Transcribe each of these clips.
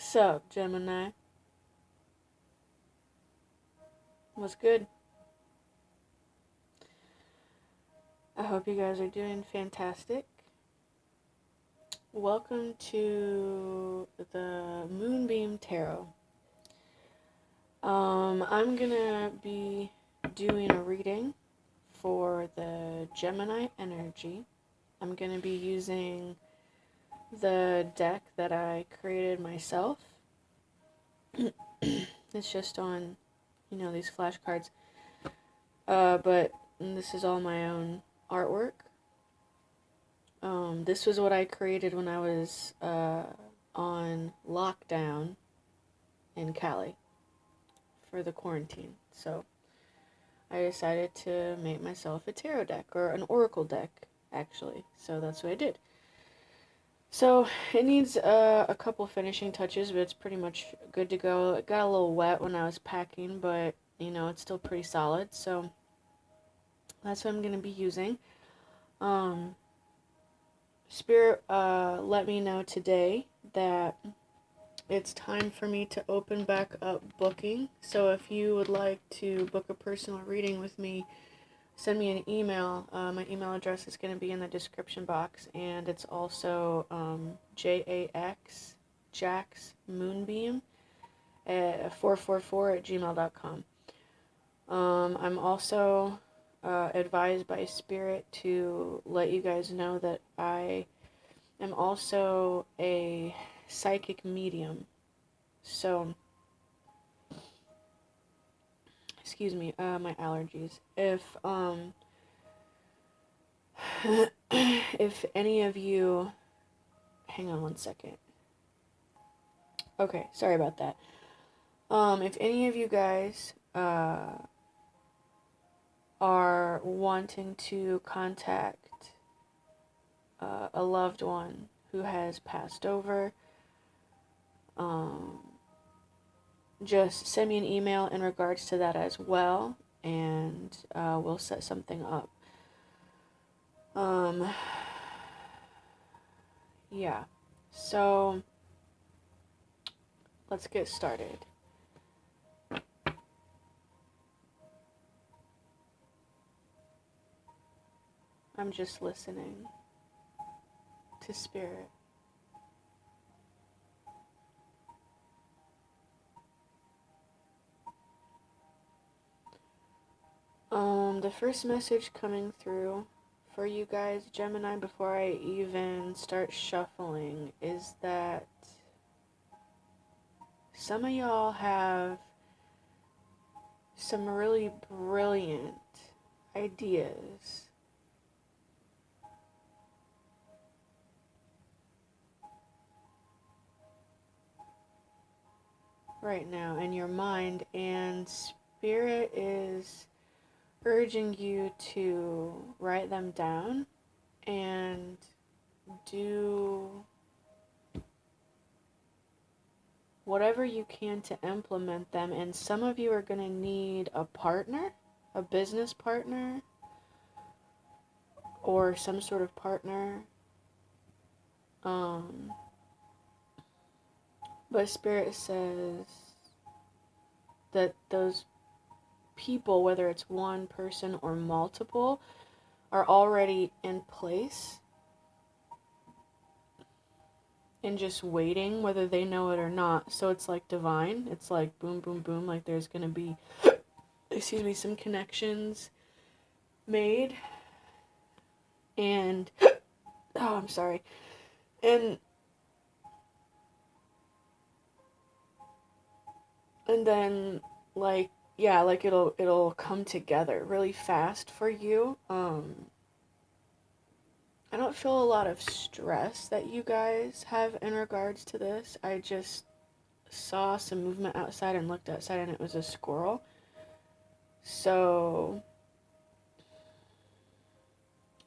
What's up, Gemini? What's good? I hope you guys are doing fantastic. Welcome to the Moonbeam Tarot. I'm gonna be doing a reading for the Gemini energy. I'm gonna be using the deck that I created myself. It's just on, these flashcards. But this is all my own artwork. This was what I created when I was on lockdown in Cali for the quarantine. So I decided to make myself a tarot deck, or an oracle deck, actually. So that's what I did. So it needs a couple finishing touches, but it's pretty much good to go. It got a little wet when I was packing, but it's still pretty solid. So that's what I'm going to be using. Spirit let me know today that it's time for me to open back up booking. So if you would like to book a personal reading with me, send me an email. My email address is going to be in the description box, and it's also JAX Moonbeam at 444@gmail.com. I'm also advised by Spirit to let you guys know that I am also a psychic medium. So, excuse me, my allergies. If any of you, hang on one second. Okay, sorry about that. If any of you guys are wanting to contact a loved one who has passed over, just send me an email in regards to that as well, and we'll set something up. Yeah, so let's get started. I'm just listening to Spirit. The first message coming through for you guys, Gemini, before I even start shuffling, is that some of y'all have some really brilliant ideas right now in your mind, and Spirit is urging you to write them down and do whatever you can to implement them. And some of you are going to need a partner, a business partner, or some sort of partner. But Spirit says that those people, whether it's one person or multiple, are already in place and just waiting, whether they know it or not. So it's like divine. It's like boom, boom, boom. Like there's going to be, some connections made. And, oh, I'm sorry. And then, like, yeah, like it'll come together really fast for you. I don't feel a lot of stress that you guys have in regards to this. I just saw some movement outside and looked outside, and it was a squirrel. So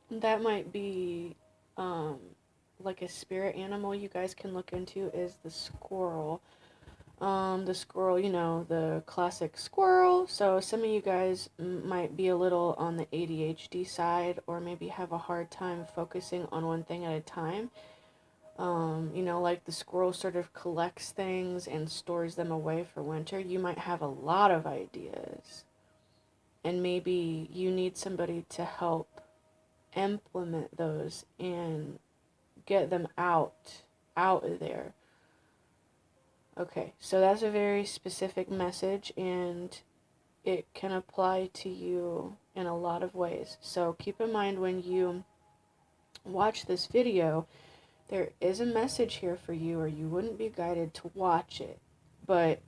that might be like a spirit animal you guys can look into, is the squirrel. The squirrel, the classic squirrel. So some of you guys might be a little on the ADHD side, or maybe have a hard time focusing on one thing at a time. Like the squirrel sort of collects things and stores them away for winter, you might have a lot of ideas. And maybe you need somebody to help implement those and get them out of there. Okay, so that's a very specific message, and it can apply to you in a lot of ways. So keep in mind when you watch this video, there is a message here for you, or you wouldn't be guided to watch it. But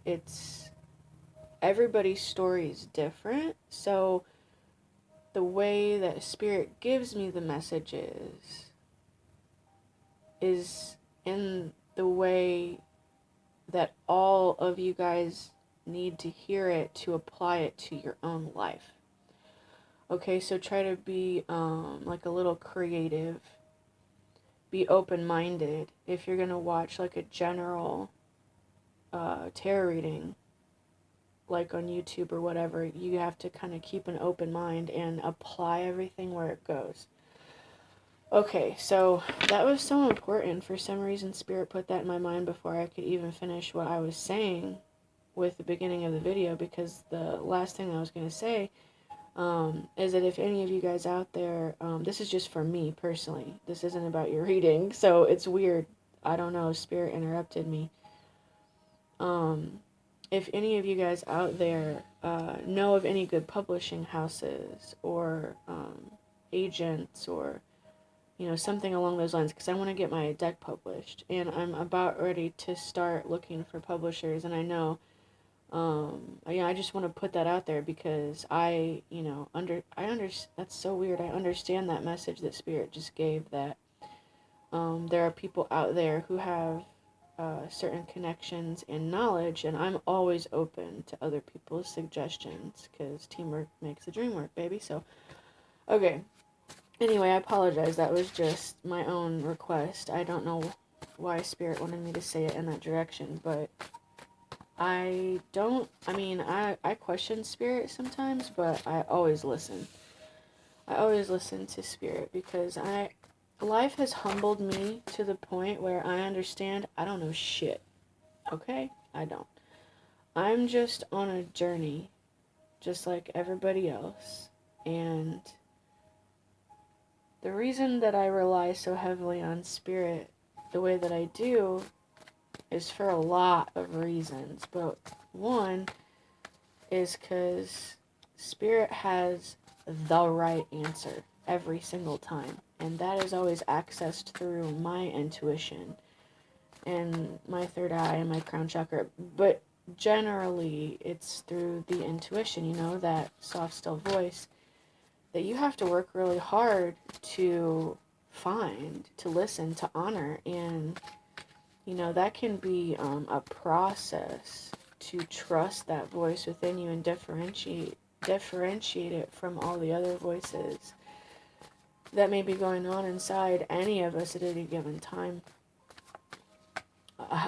everybody's story is different, so the way that Spirit gives me the messages is in the way that all of you guys need to hear it to apply it to your own life. Okay, so try to be like a little creative. Be open-minded. If you're going to watch like a general tarot reading, like on YouTube or whatever, you have to kind of keep an open mind and apply everything where it goes. Okay, so that was so important. For some reason, Spirit put that in my mind before I could even finish what I was saying with the beginning of the video, because the last thing I was going to say is that if any of you guys out there, this is just for me personally, this isn't about your reading, so it's weird. I don't know, Spirit interrupted me. If any of you guys out there know of any good publishing houses or agents or something along those lines, because I want to get my deck published, and I'm about ready to start looking for publishers, and I know, I just want to put that out there because that's so weird. I understand that message that Spirit just gave, that there are people out there who have certain connections and knowledge, and I'm always open to other people's suggestions because teamwork makes the dream work, baby. So, okay. Anyway, I apologize. That was just my own request. I don't know why Spirit wanted me to say it in that direction, but I question Spirit sometimes, but I always listen. I always listen to Spirit because life has humbled me to the point where I understand I don't know shit. Okay? I don't. I'm just on a journey, just like everybody else, and the reason that I rely so heavily on Spirit the way that I do is for a lot of reasons, but one is because Spirit has the right answer every single time, and that is always accessed through my intuition and my third eye and my crown chakra, but generally it's through the intuition, that soft, still voice that you have to work really hard to find, to listen, to honor, and that can be a process to trust that voice within you and differentiate it from all the other voices that may be going on inside any of us at any given time.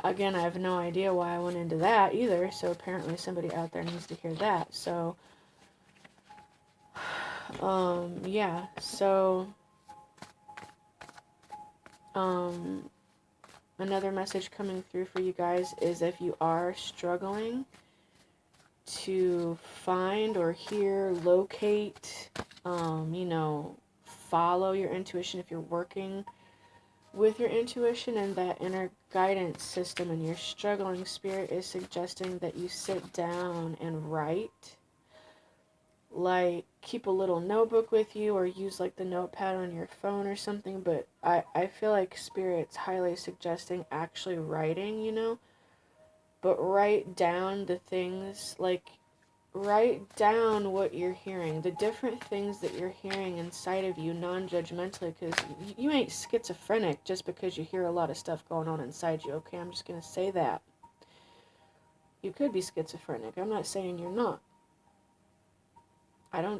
Again, I have no idea why I went into that either, so apparently somebody out there needs to hear that. So, yeah, so, another message coming through for you guys is if you are struggling to find or hear, locate, follow your intuition, if you're working with your intuition and that inner guidance system and you're struggling, Spirit is suggesting that you sit down and write. Like, keep a little notebook with you or use like the notepad on your phone or something, but I feel like Spirit's highly suggesting actually writing, but write down the things, like, write down what you're hearing, the different things that you're hearing inside of you, non-judgmentally, because you ain't schizophrenic just because you hear a lot of stuff going on inside you, okay? I'm just going to say that. You could be schizophrenic. I'm not saying you're not.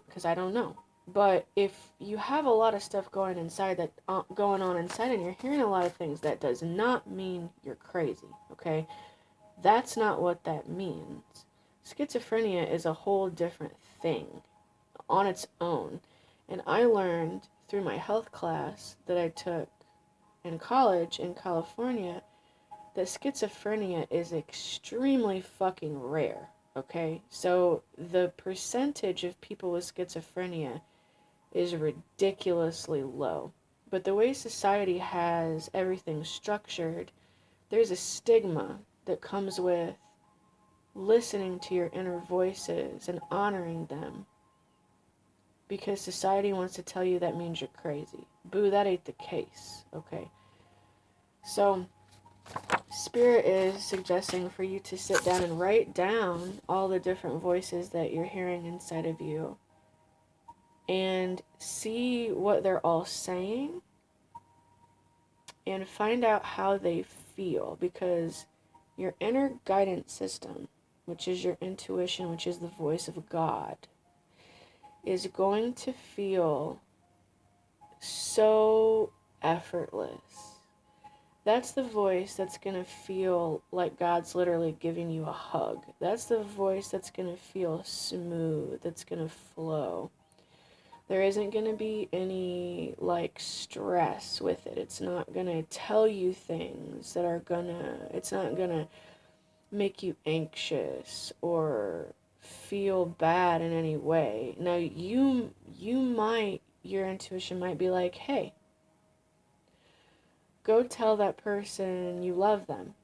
Because I don't know. But if you have a lot of stuff going on inside and you're hearing a lot of things, that does not mean you're crazy, okay? That's not what that means. Schizophrenia is a whole different thing on its own. And I learned through my health class that I took in college in California that schizophrenia is extremely fucking rare, okay? So the percentage of people with schizophrenia is ridiculously low. But the way society has everything structured, there's a stigma that comes with listening to your inner voices and honoring them, because society wants to tell you that means you're crazy. Boo, that ain't the case, okay? So Spirit is suggesting for you to sit down and write down all the different voices that you're hearing inside of you and see what they're all saying and find out how they feel, because your inner guidance system, which is your intuition, which is the voice of God, is going to feel so effortless. That's the voice that's going to feel like God's literally giving you a hug. That's the voice that's going to feel smooth, that's going to flow. There isn't going to be any like stress with it. It's not going to tell you things that are it's not going to make you anxious or feel bad in any way. Now your intuition might be like, hey, go tell that person you love them.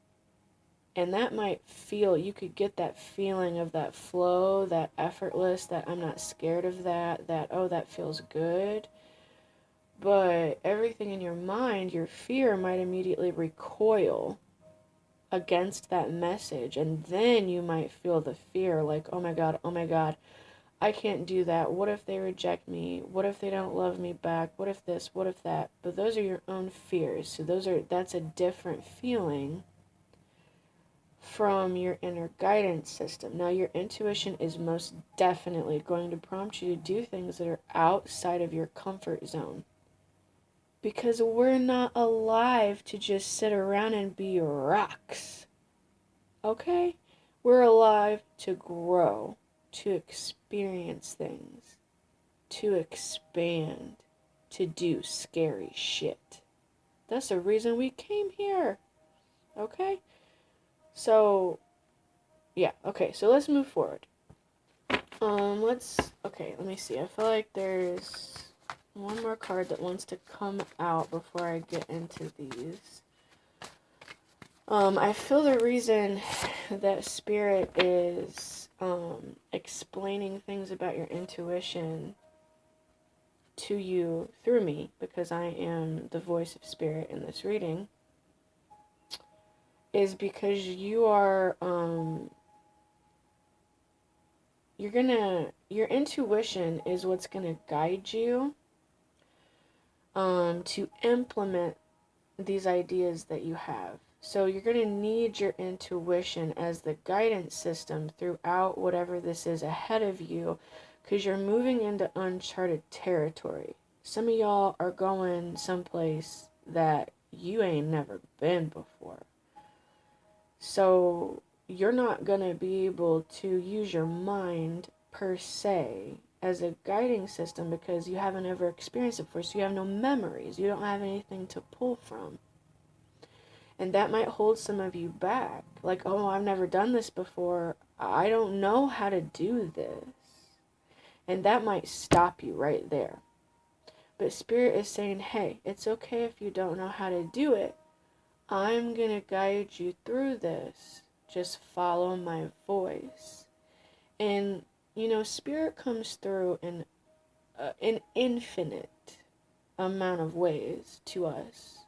And that might feel, you could get that feeling of that flow, that effortless, that I'm not scared of that, oh, that feels good. But everything in your mind, your fear might immediately recoil against that message. And then you might feel the fear like, oh my God, I can't do that. What if they reject me? What if they don't love me back? What if this? What if that? But those are your own fears. So that's a different feeling from your inner guidance system. Now, your intuition is most definitely going to prompt you to do things that are outside of your comfort zone. Because we're not alive to just sit around and be rocks. Okay? We're alive to grow, to experience things, to expand, to do scary shit. That's the reason we came here. Okay? So, yeah, okay, so let's move forward. Let me see. I feel like there's one more card that wants to come out before I get into these. I feel the reason that Spirit is explaining things about your intuition to you through me, because I am the voice of Spirit in this reading, is because you are, your intuition is what's gonna guide you to implement these ideas that you have. So you're going to need your intuition as the guidance system throughout whatever this is ahead of you, because you're moving into uncharted territory. Some of y'all are going someplace that you ain't never been before. So you're not going to be able to use your mind per se as a guiding system, because you haven't ever experienced it before. So you have no memories. You don't have anything to pull from. And that might hold some of you back. Like, oh, I've never done this before. I don't know how to do this. And that might stop you right there. But Spirit is saying, hey, it's okay if you don't know how to do it. I'm going to guide you through this. Just follow my voice. And, Spirit comes through in an infinite amount of ways to us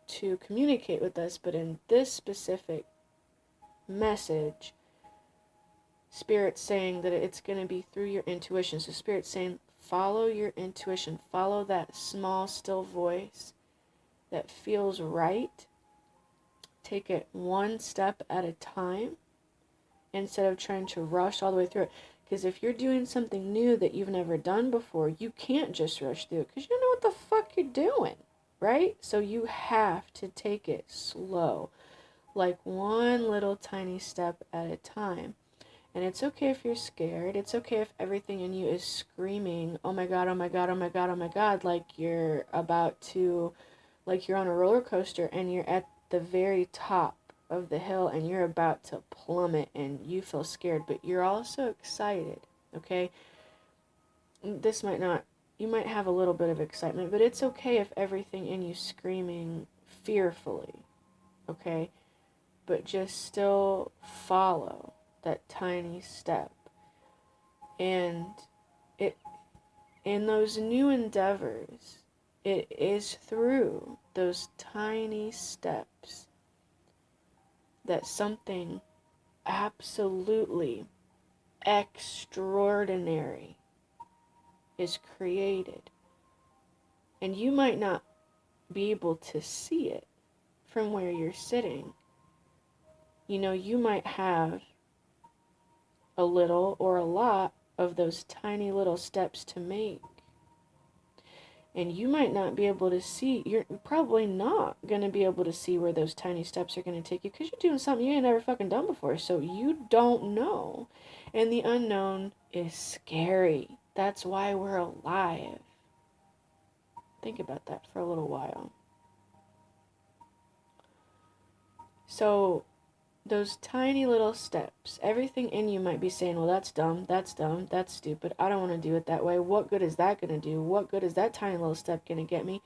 to communicate with us, but in this specific message, Spirit's saying that it's going to be through your intuition. So Spirit's saying, follow your intuition, follow that small, still voice that feels right. Take it one step at a time instead of trying to rush all the way through it. Because if you're doing something new that you've never done before, you can't just rush through it, because you don't know what the fuck you're doing. Right? So you have to take it slow, like one little tiny step at a time. And it's okay if you're scared. It's okay if everything in you is screaming, oh my God, oh my God, oh my God, oh my God, like you're about to like you're on a roller coaster and you're at the very top of the hill and you're about to plummet and you feel scared, but you're also excited, okay? This might not, you might have a little bit of excitement, but it's okay if everything in you screaming fearfully, okay? But just still follow that tiny step. And it, in those new endeavors, it is through those tiny steps that something absolutely extraordinary is created. And you might not be able to see it from where you're sitting. You know, you might have a little or a lot of those tiny little steps to make. And you might not be able to see, you're probably not going to be able to see where those tiny steps are going to take you because you're doing something you ain't never fucking done before. So you don't know. And the unknown is scary. That's why we're alive. Think about that for a little while. So those tiny little steps, everything in you might be saying, well, that's dumb, that's stupid, I don't want to do it that way, what good is that going to do, what good is that tiny little step going to get me?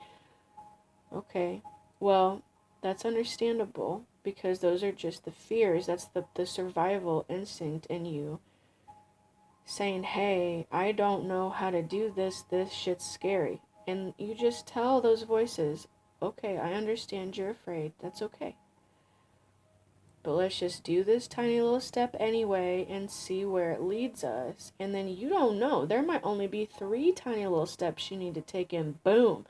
Okay, well, that's understandable, because those are just the fears, that's the survival instinct in you, saying, hey, I don't know how to do this shit's scary, and you just tell those voices, okay, I understand you're afraid, that's okay. But let's just do this tiny little step anyway and see where it leads us. And then you don't know. There might only be 3 tiny little steps you need to take, and boom.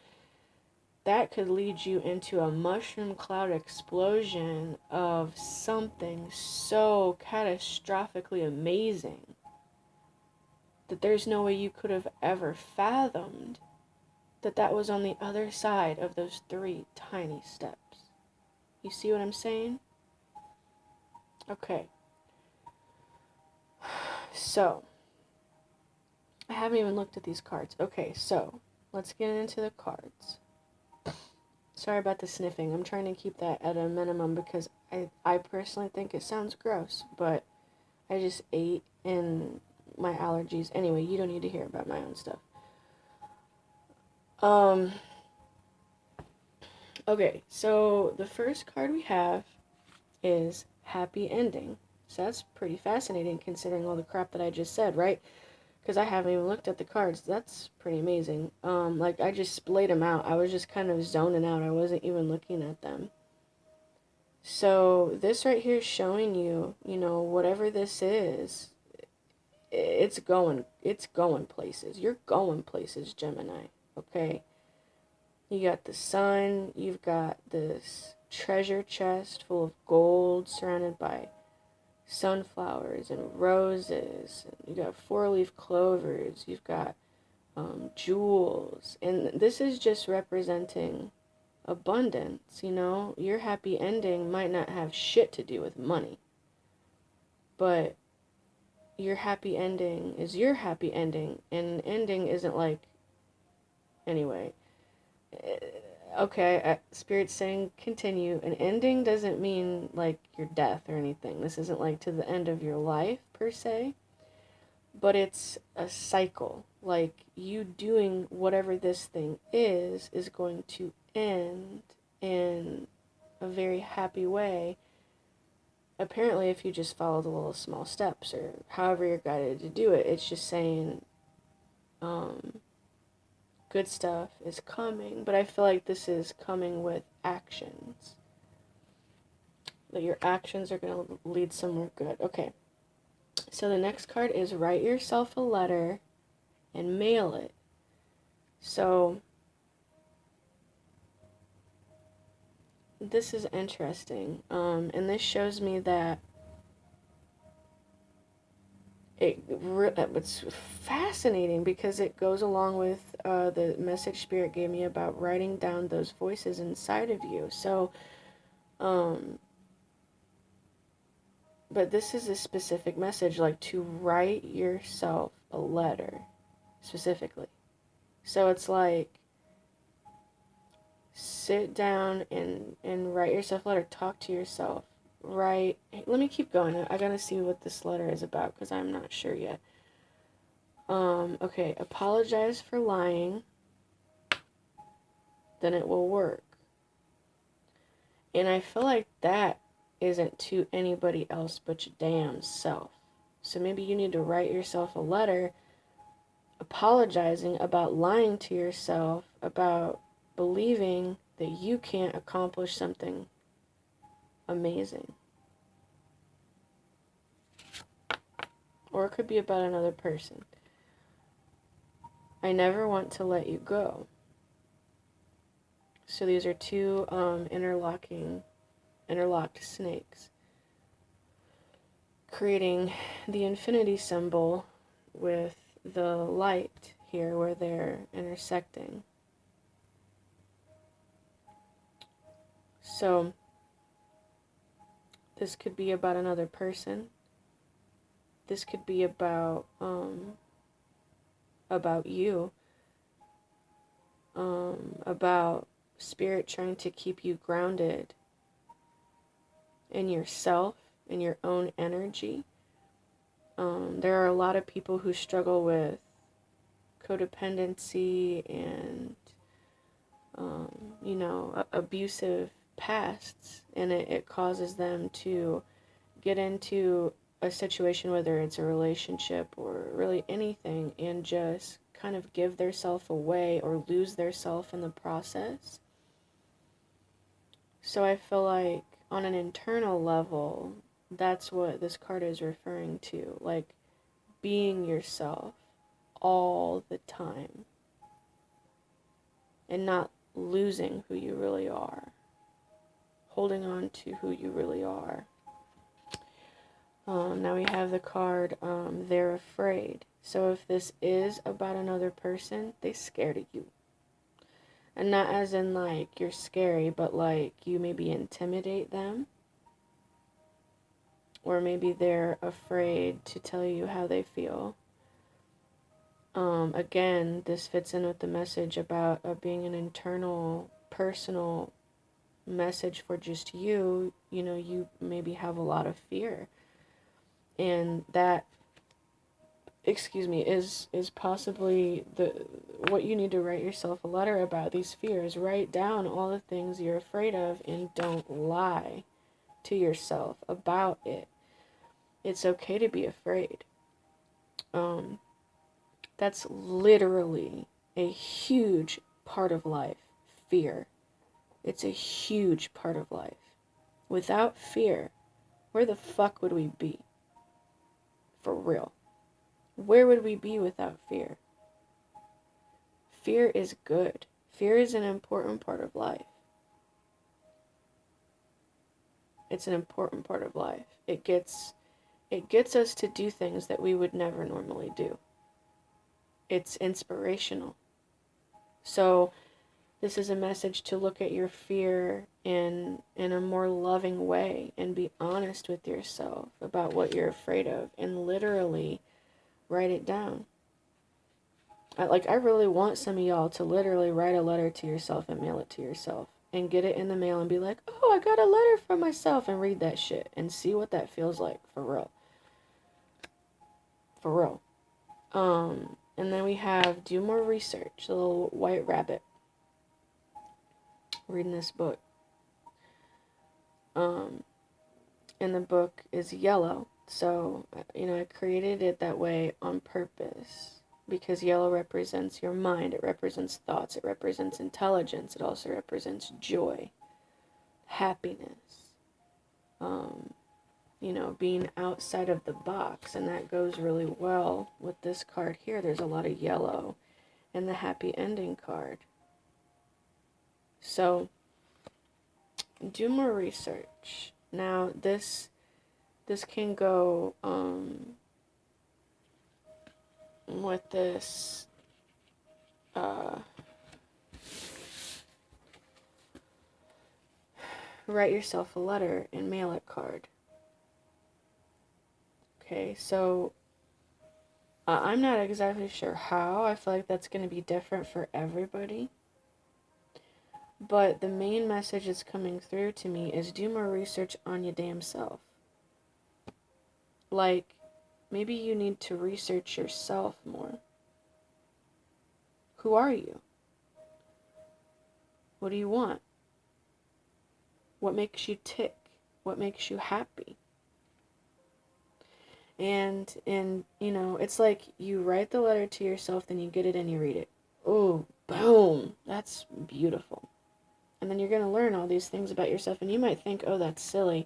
That could lead you into a mushroom cloud explosion of something so catastrophically amazing that there's no way you could have ever fathomed that was on the other side of those 3 tiny steps. You see what I'm saying? Okay, so, I haven't even looked at these cards. Okay, so, let's get into the cards. Sorry about the sniffing. I'm trying to keep that at a minimum because I personally think it sounds gross, but I just ate and my allergies. Anyway, you don't need to hear about my own stuff. Okay, so the first card we have is Happy Ending. So that's pretty fascinating considering all the crap that I just said, right? Because I haven't even looked at the cards. That's pretty amazing. Like I just splayed them out. I was just kind of zoning out. I wasn't even looking at them. So this right here is showing you, you know, whatever this is, it's going places. You're going places, Gemini. Okay. You got the sun. You've got this treasure chest full of gold surrounded by sunflowers and roses. You got 4-leaf clovers. You've got jewels. And this is just representing abundance, you know? Your happy ending might not have shit to do with money. But your happy ending is your happy ending. And ending isn't like... Anyway... Okay, Spirit's saying continue. An ending doesn't mean like your death or anything. This isn't like to the end of your life per se, but it's a cycle. Like you doing whatever this thing is going to end in a very happy way. Apparently, if you just follow the little small steps or however you're guided to do it, it's just saying, good stuff is coming, but I feel like this is coming with actions. That your actions are going to lead somewhere good. Okay. So the next card is write yourself a letter and mail it. So this is interesting. And this shows me that it's fascinating because it goes along with the message Spirit gave me about writing down those voices inside of you. So, but this is a specific message, like to write yourself a letter, specifically. So it's like, sit down and write yourself a letter. Talk to yourself. Write. Hey, let me keep going. I gotta see what this letter is about because I'm not sure yet. Okay, apologize for lying. Then it will work. And I feel like that isn't to anybody else but your damn self. So maybe you need to write yourself a letter apologizing about lying to yourself, about believing that you can't accomplish something amazing. Or it could be about another person. I never want to let you go. So these are two interlocked snakes, creating the infinity symbol with the light here where they're intersecting. So this could be about another person. This could be about you, about spirit trying to keep you grounded in yourself, in your own energy. There are a lot of people who struggle with codependency and, abusive pasts, and it causes them to get into a situation, whether it's a relationship or really anything, and just kind of give their self away or lose their self in the process. So I feel like on an internal level, that's what this card is referring to, like being yourself all the time and not losing who you really are, holding on to who you really are. Now we have the card, they're afraid. So if this is about another person, they're scared of you. And not as in like you're scary, but like you maybe intimidate them. Or maybe they're afraid to tell you how they feel. Again, this fits in with the message about being an internal, personal message for just you. You know, you maybe have a lot of fear. And that, is possibly what you need to write yourself a letter about, these fears. Write down all the things you're afraid of and don't lie to yourself about it. It's okay to be afraid. That's literally a huge part of life. Fear. It's a huge part of life. Without fear, where the fuck would we be? For real. Where would we be without fear? Fear is good. Fear is an important part of life. It's an important part of life. It gets us to do things that we would never normally do. It's inspirational. So this is a message to look at your fear in a more loving way and be honest with yourself about what you're afraid of and literally write it down. I really want some of y'all to literally write a letter to yourself and mail it to yourself and get it in the mail and be like, oh, I got a letter from myself, and read that shit and see what that feels like, for real. For real. And then we have do more research, the little white rabbit. Reading this book. And the book is yellow. So, I created it that way on purpose. Because yellow represents your mind, it represents thoughts, it represents intelligence, it also represents joy, happiness, being outside of the box, and that goes really well with this card here. There's a lot of yellow in the happy ending card. So, do more research. Now, this can go, with this write yourself a letter and mail it card. Okay, so I'm not exactly sure how. I feel like that's going to be different for everybody. But the main message that's coming through to me is do more research on your damn self. Like, maybe you need to research yourself more. Who are you? What do you want? What makes you tick? What makes you happy? And it's like you write the letter to yourself, then you get it and you read it. Oh, boom. That's beautiful. And then you're going to learn all these things about yourself, and you might think, oh, that's silly.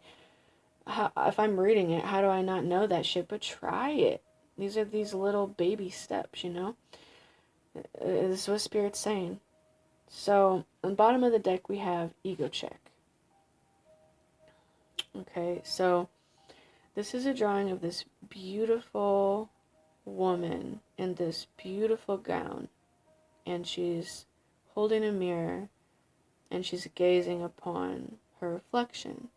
If I'm reading it, how do I not know that shit? But try it. These are these little baby steps, This is what Spirit's saying. So, on the bottom of the deck, we have ego check. Okay, so this is a drawing of this beautiful woman in this beautiful gown, and she's holding a mirror, and she's gazing upon her reflection.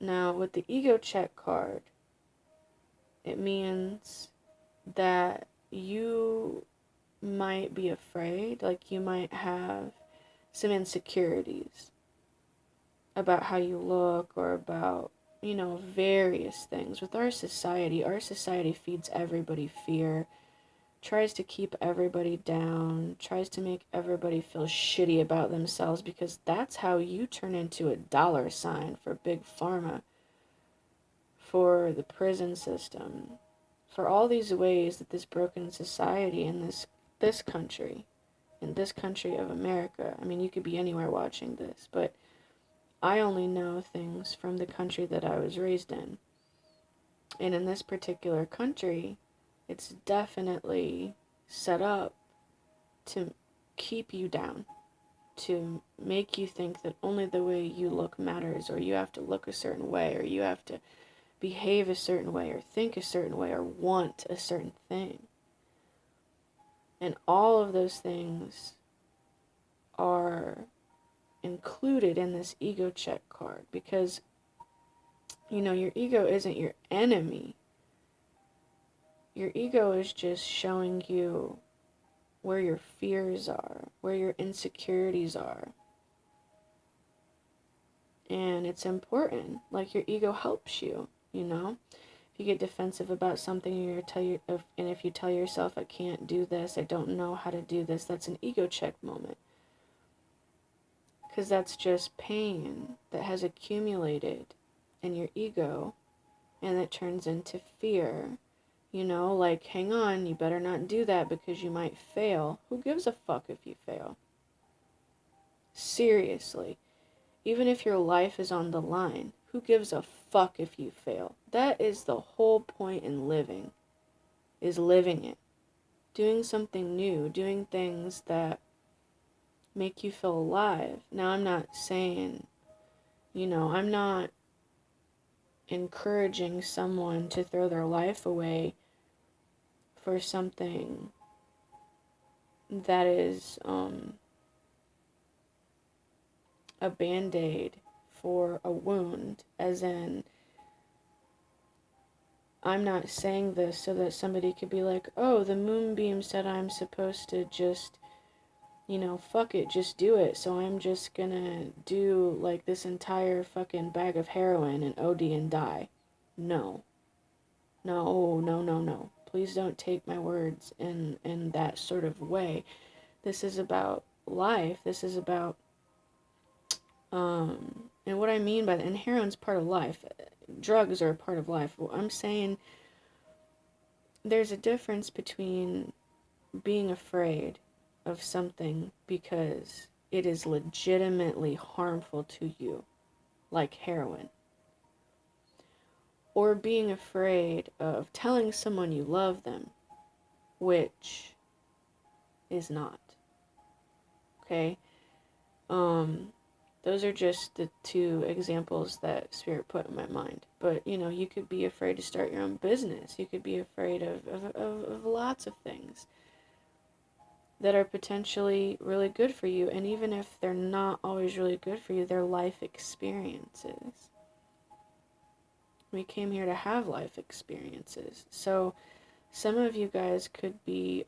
Now, with the ego check card, it means that you might be afraid, like you might have some insecurities about how you look or about, various things. With our society feeds everybody fear, tries to keep everybody down, tries to make everybody feel shitty about themselves, because that's how you turn into a dollar sign for Big Pharma, for the prison system, for all these ways that this broken society in this country, in this country of America, I mean, you could be anywhere watching this, but I only know things from the country that I was raised in. And in this particular country, it's definitely set up to keep you down, to make you think that only the way you look matters, or you have to look a certain way, or you have to behave a certain way, or think a certain way, or want a certain thing. And all of those things are included in this ego check card, because your ego isn't your enemy. Your ego is just showing you where your fears are, where your insecurities are. And it's important. Like, your ego helps you, If you get defensive about something, and if you tell yourself, I can't do this, I don't know how to do this, that's an ego check moment. Because that's just pain that has accumulated in your ego, and it turns into fear. Like, hang on, you better not do that because you might fail. Who gives a fuck if you fail? Seriously. Even if your life is on the line, who gives a fuck if you fail? That is the whole point in living, is living it. Doing something new, doing things that make you feel alive. Now, I'm not saying, I'm not encouraging someone to throw their life away for something that is a band-aid for a wound, as in, I'm not saying this so that somebody could be like, oh, the moonbeam said I'm supposed to just, fuck it, just do it, so I'm just gonna do, like, this entire fucking bag of heroin and OD and die. No. No, no, no, no. Please don't take my words in that sort of way. This is about life. This is about, and what I mean by that, and heroin's part of life. Drugs are a part of life. Well, I'm saying there's a difference between being afraid of something because it is legitimately harmful to you, like heroin, or being afraid of telling someone you love them, which is not. Okay? Those are just the two examples that Spirit put in my mind. But, you could be afraid to start your own business. You could be afraid of lots of things that are potentially really good for you. And even if they're not always really good for you, they're life experiences. We came here to have life experiences. So some of you guys could be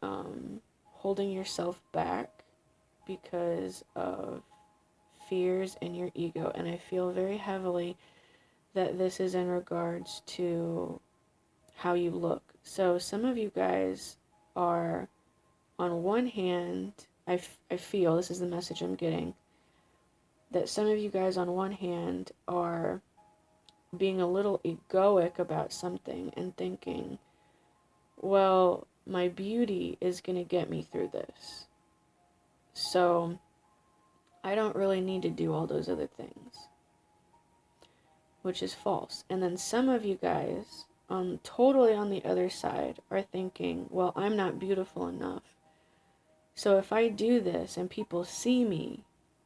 holding yourself back because of fears and your ego. And I feel very heavily that this is in regards to how you look. So some of you guys are, on one hand, I feel, this is the message I'm getting, that some of you guys on one hand are being a little egoic about something and thinking, well, my beauty is going to get me through this. So I don't really need to do all those other things, which is false. And then some of you guys, totally on the other side, are thinking, well, I'm not beautiful enough. So if I do this and people see me,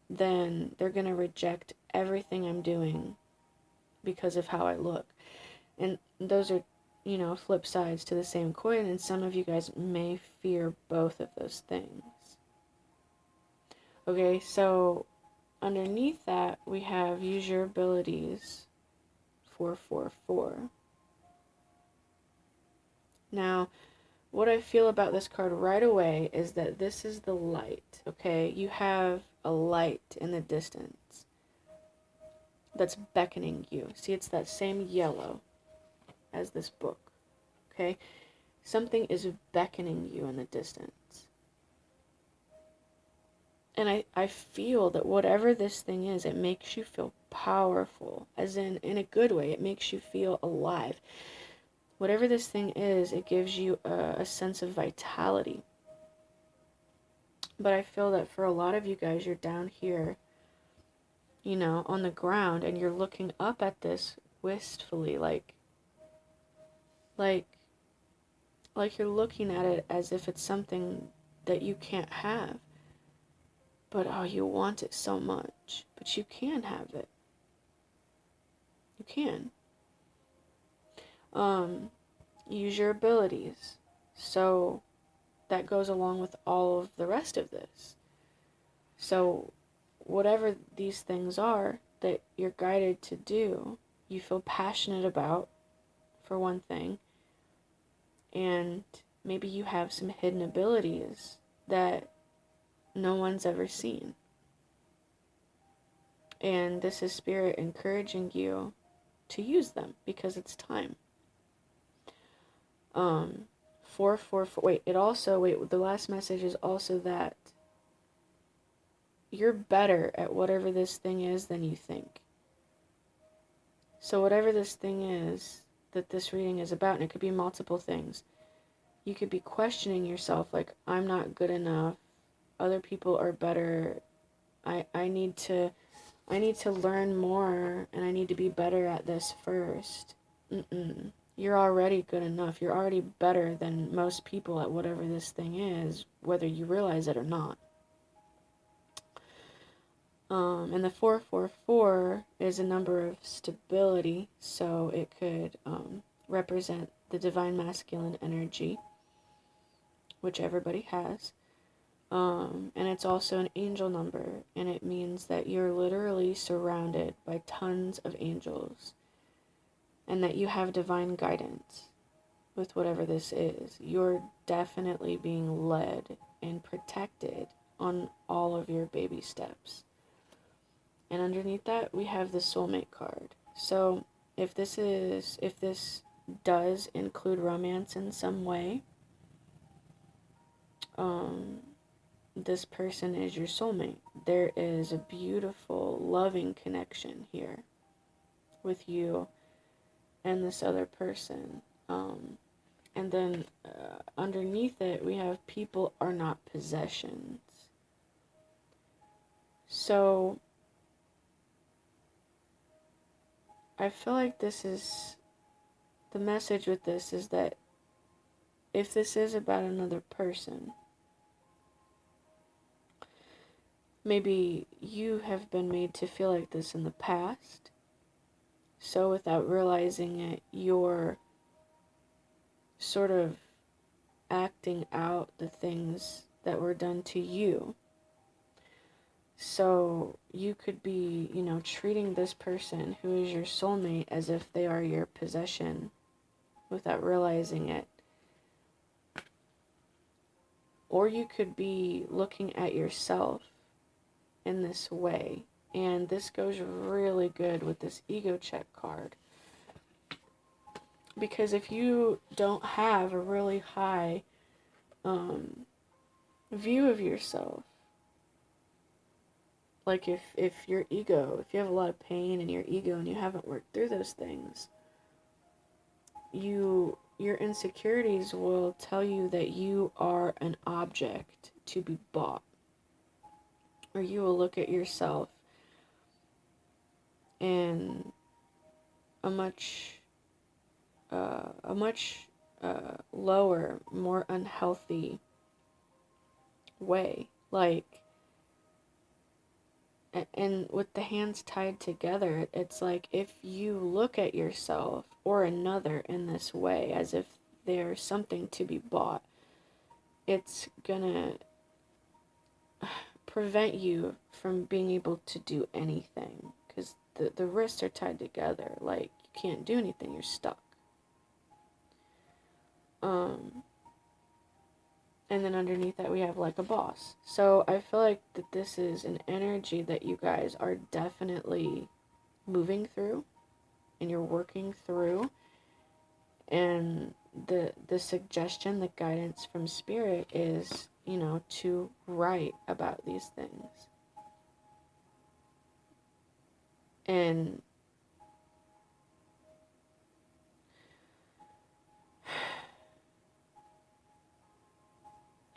then they're going to reject everything I'm doing because of how I look. And those are, flip sides to the same coin, and some of you guys may fear both of those things. Okay, so underneath that, we have use your abilities, 444. Now, what I feel about this card right away is that this is the light, okay? You have a light in the distance that's beckoning you. See, it's that same yellow as this book, okay? Something is beckoning you in the distance. And I feel that whatever this thing is, it makes you feel powerful, as in a good way. It makes you feel alive. Whatever this thing is, it gives you a sense of vitality. But I feel that for a lot of you guys, you're down here, on the ground, and you're looking up at this wistfully, like you're looking at it as if it's something that you can't have. But, oh, you want it so much. But you can have it. You can. Use your abilities. So that goes along with all of the rest of this. So whatever these things are that you're guided to do, you feel passionate about, for one thing, and maybe you have some hidden abilities that no one's ever seen. And this is Spirit encouraging you to use them because it's time. 444. The last message is also that you're better at whatever this thing is than you think. So whatever this thing is that this reading is about, and it could be multiple things, you could be questioning yourself, like, I'm not good enough, other people are better, I need to learn more, and I need to be better at this first. You're already good enough. You're already better than most people at whatever this thing is, whether you realize it or not. And the 444 is a number of stability, so it could represent the divine masculine energy, which everybody has. And it's also an angel number, and it means that you're literally surrounded by tons of angels, and that you have divine guidance with whatever this is. You're definitely being led and protected on all of your baby steps. And underneath that, we have the soulmate card. So if this does include romance in some way, this person is your soulmate. There is a beautiful, loving connection here with you and this other person. And then underneath it, we have people are not possessions. So I feel like this is, the message with this is that if this is about another person, maybe you have been made to feel like this in the past. So without realizing it, you're sort of acting out the things that were done to you. So you could be, treating this person who is your soulmate as if they are your possession without realizing it. Or you could be looking at yourself in this way. And this goes really good with this ego check card. Because if you don't have a really high view of yourself, like if your ego, if you have a lot of pain in your ego and you haven't worked through those things, your insecurities will tell you that you are an object to be bought. Or you will look at yourself in a much lower, more unhealthy way. Like, and with the hands tied together, it's like if you look at yourself or another in this way, as if they're something to be bought, it's gonna prevent you from being able to do anything. Because the wrists are tied together. Like, you can't do anything, you're stuck. And then underneath that we have like a boss. So I feel like that this is an energy that you guys are definitely moving through and you're working through. And the suggestion, the guidance from Spirit is, to write about these things.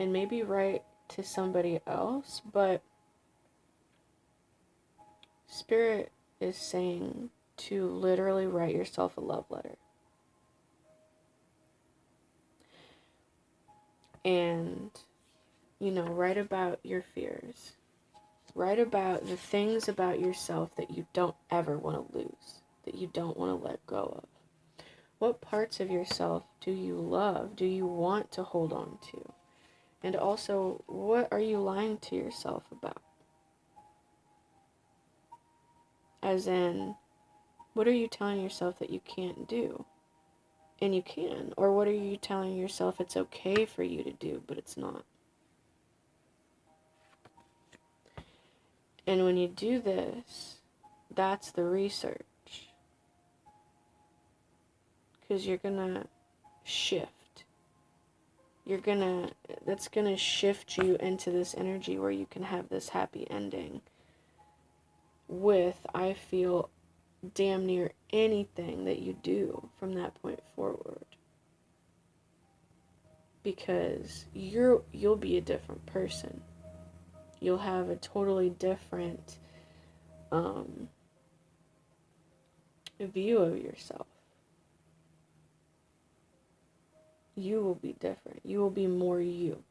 And maybe write to somebody else, but Spirit is saying to literally write yourself a love letter. And, write about your fears. Write about the things about yourself that you don't ever want to lose, that you don't want to let go of. What parts of yourself do you love, do you want to hold on to? And also, what are you lying to yourself about? As in, what are you telling yourself that you can't do? And you can. Or what are you telling yourself it's okay for you to do, but it's not? And when you do this, that's the research. Because you're gonna shift. That's gonna shift you into this energy where you can have this happy ending with, I feel, damn near anything that you do from that point forward. Because you'll be a different person. You'll have a totally different view of yourself. You will be different. You will be more you.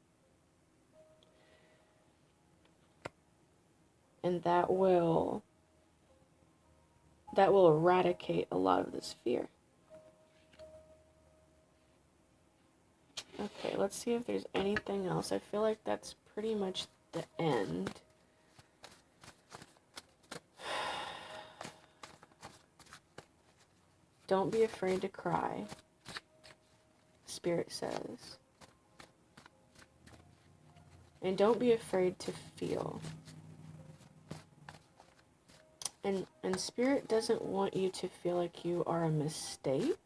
And that will eradicate a lot of this fear. Okay, let's see if there's anything else. I feel like that's pretty much the end. Don't be afraid to cry, Spirit says. And don't be afraid to feel. And Spirit doesn't want you to feel like you are a mistake.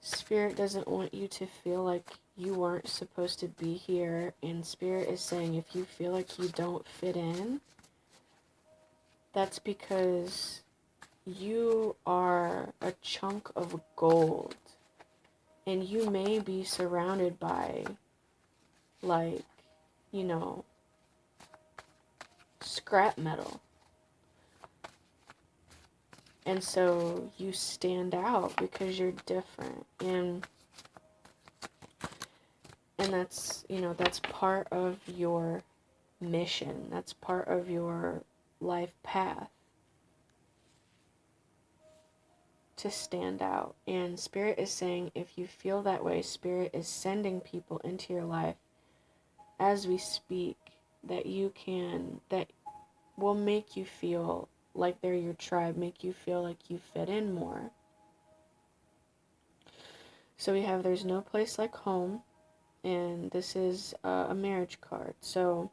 Spirit doesn't want you to feel like you weren't supposed to be here. And Spirit is saying if you feel like you don't fit in, that's because you are a chunk of gold. And you may be surrounded by, like, scrap metal. And so you stand out because you're different. And that's, that's part of your mission. That's part of your life path. To stand out. And Spirit is saying if you feel that way, Spirit is sending people into your life as we speak that will make you feel like they're your tribe, make you feel like you fit in more. So we have there's no place like home, And this is a marriage card. So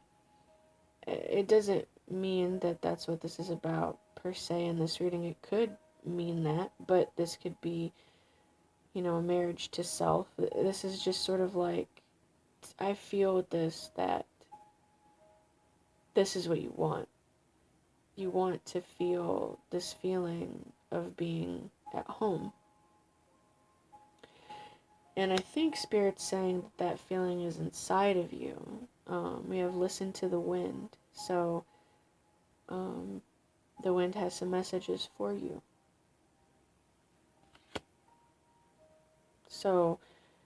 it doesn't mean that that's what this is about per se in this reading. It could mean that, but this could be, a marriage to self. This is just sort of like, I feel with this that this is what you want. You want to feel this feeling of being at home. And I think Spirit's saying that feeling is inside of you. We have listened to the wind. So the wind has some messages for you. So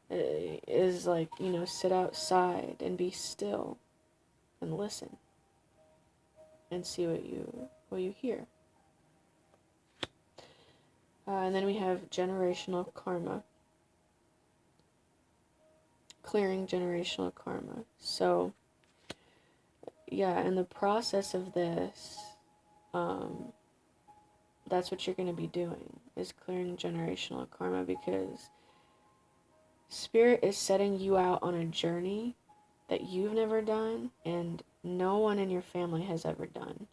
it is like, sit outside and be still and listen and see what you hear. And then we have generational karma. Clearing generational karma. So, yeah, in the process of this, that's what you're going to be doing, is clearing generational karma, because Spirit is setting you out on a journey that you've never done and no one in your family has ever done.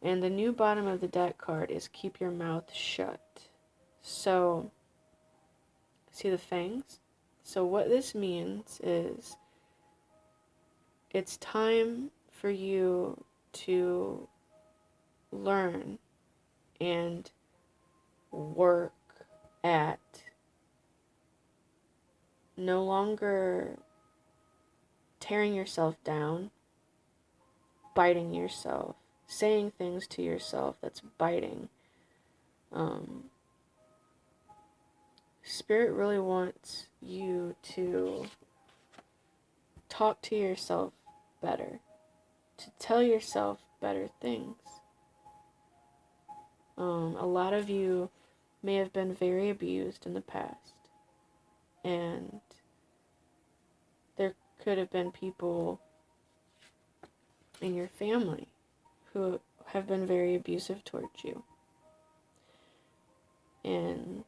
And the new bottom of the deck card is keep your mouth shut. So, see the fangs? So what this means is it's time for you to learn and work at no longer tearing yourself down, biting yourself, saying things to yourself that's biting. Spirit really wants you to talk to yourself better, to tell yourself better things. A lot of you may have been very abused in the past, and there could have been people in your family who have been very abusive towards you. And,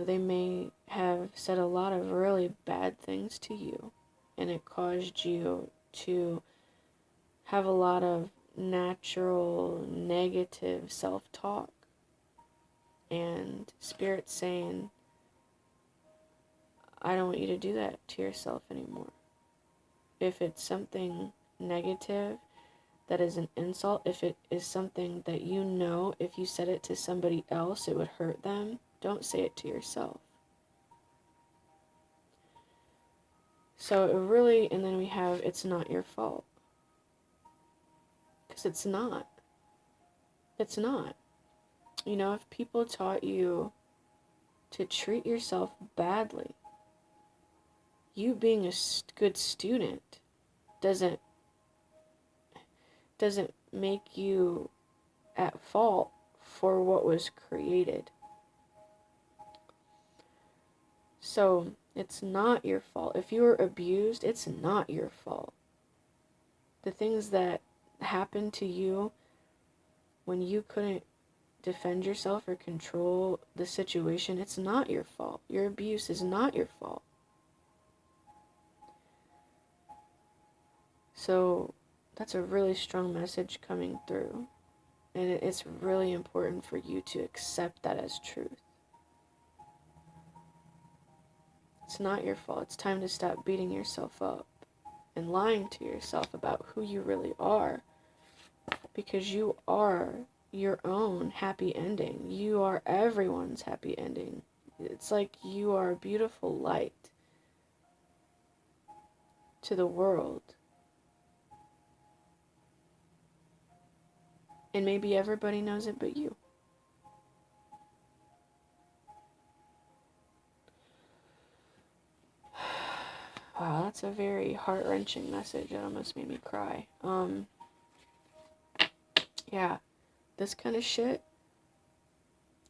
they may have said a lot of really bad things to you, and it caused you to have a lot of natural negative self-talk. And Spirit's saying, I don't want you to do that to yourself anymore. If it's something negative that is an insult, if it is something that if you said it to somebody else it would hurt them, don't say it to yourself. So it really, and then we have, it's not your fault. Because it's not. It's not. If people taught you to treat yourself badly, you being a good student doesn't make you at fault for what was created. So it's not your fault. If you were abused, it's not your fault. The things that happened to you when you couldn't defend yourself or control the situation, it's not your fault. Your abuse is not your fault. So that's a really strong message coming through. And it's really important for you to accept that as truth. It's not your fault. It's time to stop beating yourself up and lying to yourself about who you really are. Because you are your own happy ending. You are everyone's happy ending. It's like you are a beautiful light to the world. And maybe everybody knows it but you. Wow, that's a very heart-wrenching message. It almost made me cry. Yeah, this kind of shit,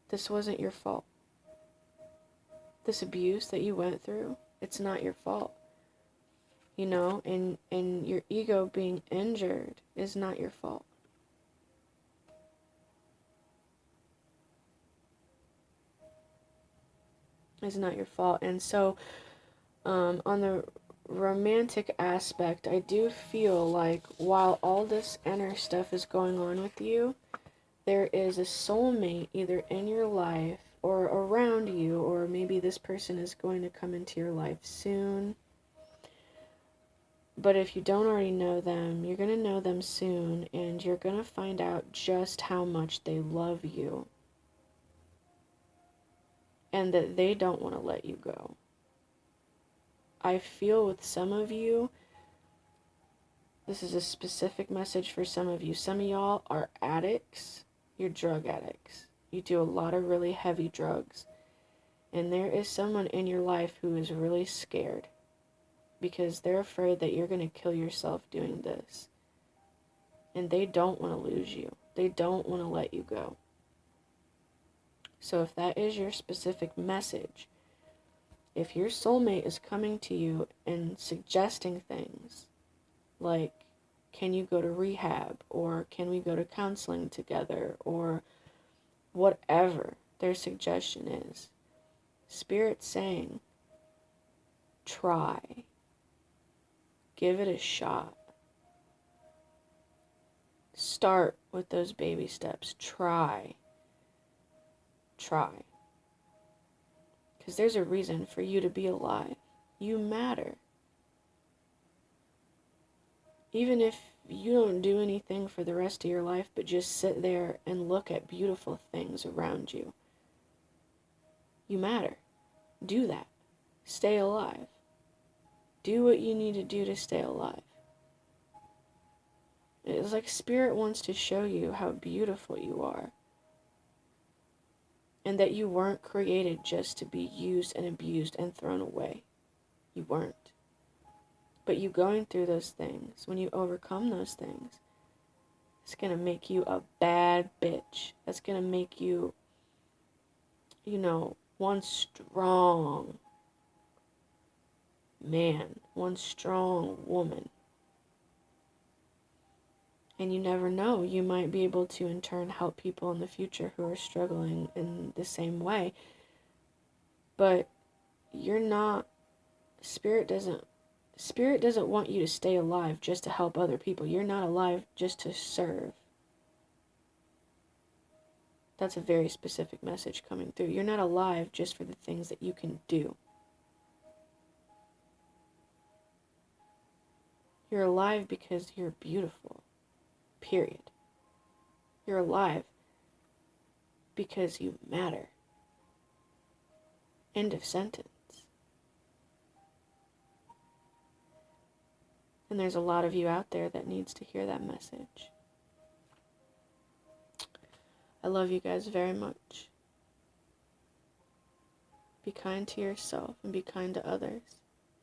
this wasn't your fault. This abuse that you went through, it's not your fault. And your ego being injured is not your fault. is not your fault. And so, on the romantic aspect, I do feel like while all this inner stuff is going on with you, there is a soulmate either in your life or around you, or maybe this person is going to come into your life soon. But if you don't already know them, you're going to know them soon, and you're going to find out just how much they love you and that they don't want to let you go. I feel with some of you, this is a specific message for some of you. Some of y'all are addicts. You're drug addicts. You do a lot of really heavy drugs. And there is someone in your life who is really scared because they're afraid that you're going to kill yourself doing this. And they don't want to lose you. They don't want to let you go. So if that is your specific message, if your soulmate is coming to you and suggesting things like, can you go to rehab, or can we go to counseling together, or whatever their suggestion is, Spirit's saying, try. Give it a shot. Start with those baby steps. Try. Because there's a reason for you to be alive. You matter. Even if you don't do anything for the rest of your life, but just sit there and look at beautiful things around you. You matter. Do that. Stay alive. Do what you need to do to stay alive. It's like Spirit wants to show you how beautiful you are. And that you weren't created just to be used and abused and thrown away. You weren't. But you going through those things, when you overcome those things, it's going to make you a bad bitch. That's going to make you, one strong man, one strong woman. And you never know, you might be able to in turn help people in the future who are struggling in the same way. But you're not, Spirit doesn't want you to stay alive just to help other people. You're not alive just to serve. That's a very specific message coming through. You're not alive just for the things that you can do. You're alive because you're beautiful. Period. You're alive because you matter. End of sentence. And there's a lot of you out there that needs to hear that message. I love you guys very much. Be kind to yourself and be kind to others.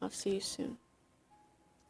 I'll see you soon.